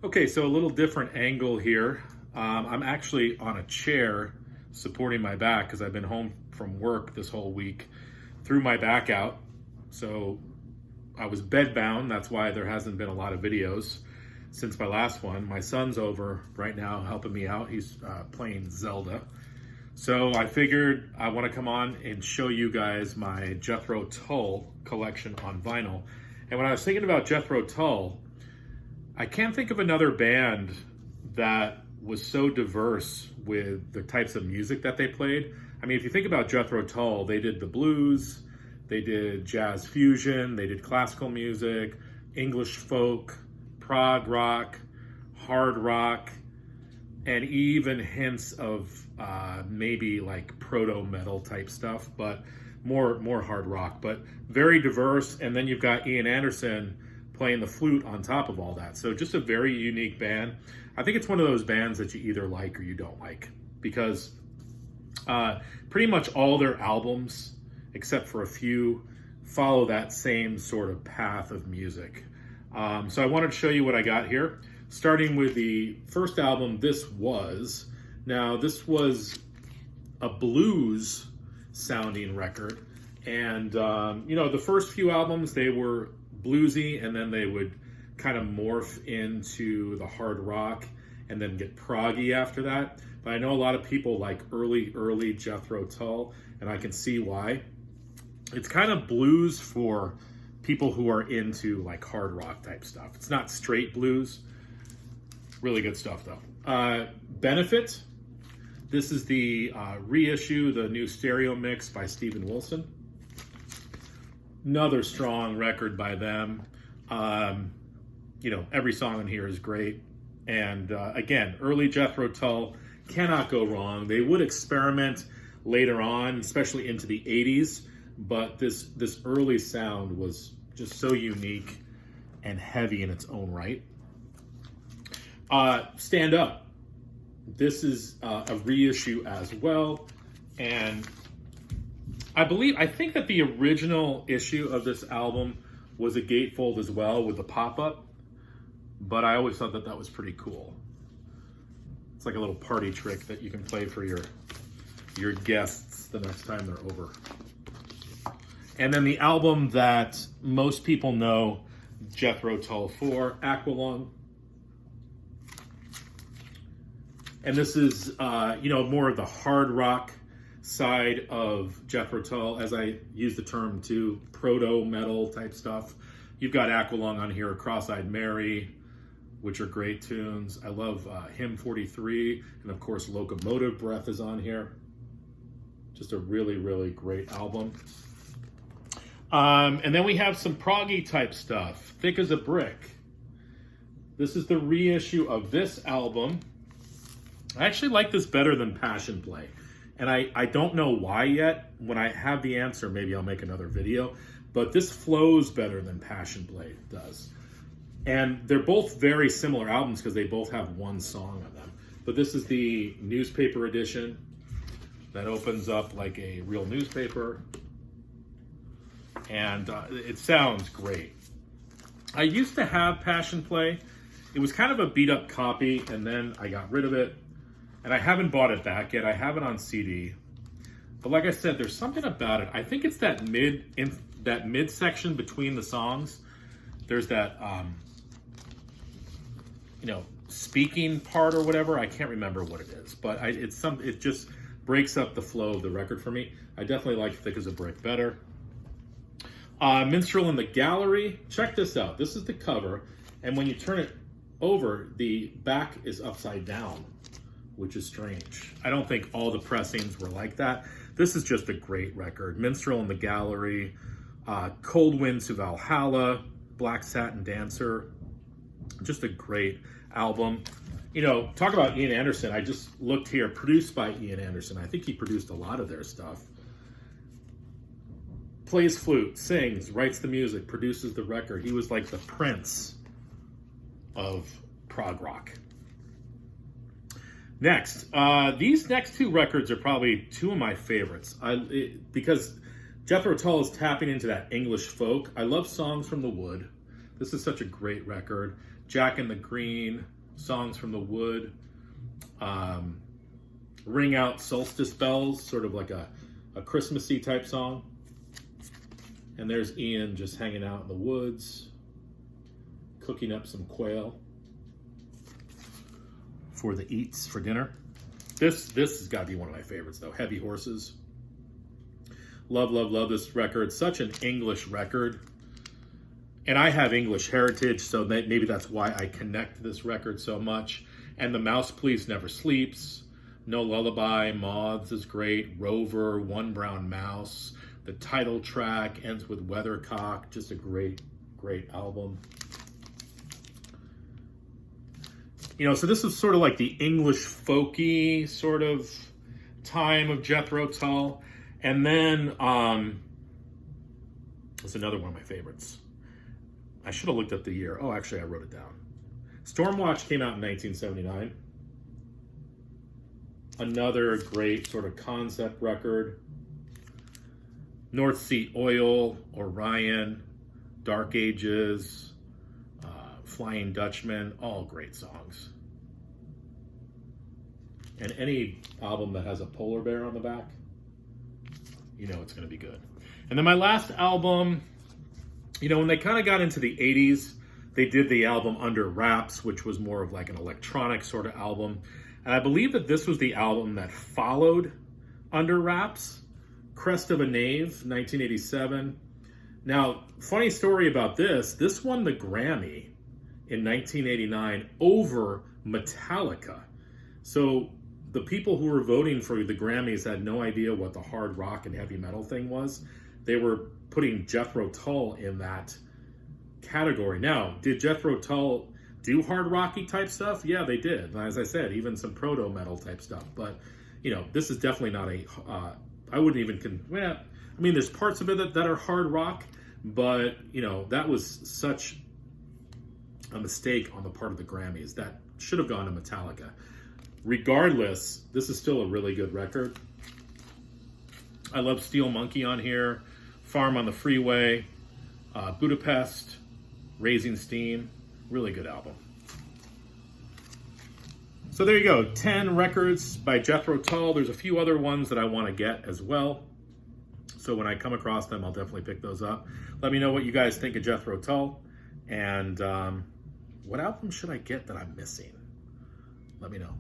Okay, so a little different angle here. I'm actually on a chair supporting my back because I've been home from work this whole week. Threw my back out, so I was bedbound. That's why there hasn't been a lot of videos since my last one. My son's over right now helping me out. He's playing Zelda. So I figured I want to come on and show you guys my Jethro Tull collection on vinyl. And when I was thinking about Jethro Tull, I can't think of another band that was so diverse with the types of music that they played. I mean, if you think about Jethro Tull, they did the blues, they did jazz fusion, they did classical music, English folk, prog rock, hard rock, and even hints of maybe like proto metal type stuff, but more hard rock, but very diverse. And then you've got Ian Anderson playing the flute on top of all that. So just a very unique band. I think it's one of those bands that you either like or you don't like, because pretty much all their albums, except for a few, follow that same sort of path of music. So I wanted to show you what I got here, starting with the first album. This was a blues sounding record. And, the first few albums, they were bluesy, and then they would kind of morph into the hard rock and then get proggy after that. But I know a lot of people like early Jethro Tull, and I can see why. It's kind of blues for people who are into like hard rock type stuff. It's not straight blues. Really good stuff though. Benefit. This is the reissue, the new stereo mix by Steven Wilson. Another strong record by them. Every song on here is great. And again, early Jethro Tull, cannot go wrong. They would experiment later on, especially into the 80s, but this early sound was just so unique and heavy in its own right. Stand Up. This is a reissue as well, and I think that the original issue of this album was a gatefold as well with the pop-up, but I always thought that was pretty cool. It's like a little party trick that you can play for your guests the next time they're over. And then the album that most people know Jethro Tull for, Aqualung. And this is, more of the hard rock side of Jethro Tull, as I use the term too, proto metal type stuff. You've got Aqualung on here, Cross-Eyed Mary, which are great tunes. I love Hymn 43, and of course Locomotive Breath is on here. Just a really, really great album. And then we have some proggy type stuff. Thick as a Brick. This is the reissue of this album. I actually like this better than Passion Play. And I don't know why yet. When I have the answer, maybe I'll make another video. But this flows better than Passion Play does. And they're both very similar albums because they both have one song on them. But this is the newspaper edition that opens up like a real newspaper. And it sounds great. I used to have Passion Play. It was kind of a beat up copy, and then I got rid of it. And I haven't bought it back yet. I have it on CD. But like I said, there's something about it. I think it's that mid section between the songs. There's that speaking part or whatever. I can't remember what it is, but it just breaks up the flow of the record for me. I definitely like Thick as a Brick better. Minstrel in the Gallery. Check this out. This is the cover, and when you turn it over, the back is upside down, which is strange. I don't think all the pressings were like that. This is just a great record. Minstrel in the Gallery, Cold Wind to Valhalla, Black Satin Dancer. Just a great album. Talk about Ian Anderson. I just looked here, produced by Ian Anderson. I think he produced a lot of their stuff. Plays flute, sings, writes the music, produces the record. He was like the Prince of prog rock. Next, these next two records are probably two of my favorites. Because Jethro Tull is tapping into that English folk. I love Songs from the Wood. This is such a great record. Jack and the Green, Songs from the Wood, Ring Out Solstice Bells, sort of like a Christmassy type song. And there's Ian just hanging out in the woods, cooking up some quail for the eats for dinner. This has got to be one of my favorites though. Heavy Horses. Love, love, love this record. Such an English record. And I have English heritage, so maybe that's why I connect to this record so much. And The Mouse Please Never Sleeps, No Lullaby, Moths is great, Rover, One Brown Mouse. The title track ends with Weathercock, just a great, great album. You know, so this is sort of like the English folky sort of time of Jethro Tull. And then, it's another one of my favorites. I should have looked up the year. Oh, actually, I wrote it down. Stormwatch came out in 1979. Another great sort of concept record. North Sea Oil, Orion, Dark Ages, Flying Dutchman, all great songs. And any album that has a polar bear on the back, you know it's going to be good. And then my last album, you know, when they kind of got into the 80s, they did the album Under Wraps, which was more of like an electronic sort of album. And I believe that this was the album that followed Under Wraps, Crest of a Knave, 1987. Now, funny story about this won the Grammy in 1989 over Metallica. So the people who were voting for the Grammys had no idea what the hard rock and heavy metal thing was. They were putting Jethro Tull in that category. Now, did Jethro Tull do hard rocky type stuff? Yeah, they did. As I said, even some proto metal type stuff. But, you know, this is definitely not a, I wouldn't even, well, I mean, there's parts of it that are hard rock, but, you know, that was such a mistake on the part of the Grammys. That should have gone to Metallica. Regardless, this is still a really good record. I love Steel Monkey on here, Farm on the Freeway, Budapest, Raising Steam. Really good album. So there you go, 10 records by Jethro Tull. There's a few other ones that I want to get as well. So when I come across them, I'll definitely pick those up. Let me know what you guys think of Jethro Tull. And what album should I get that I'm missing? Let me know.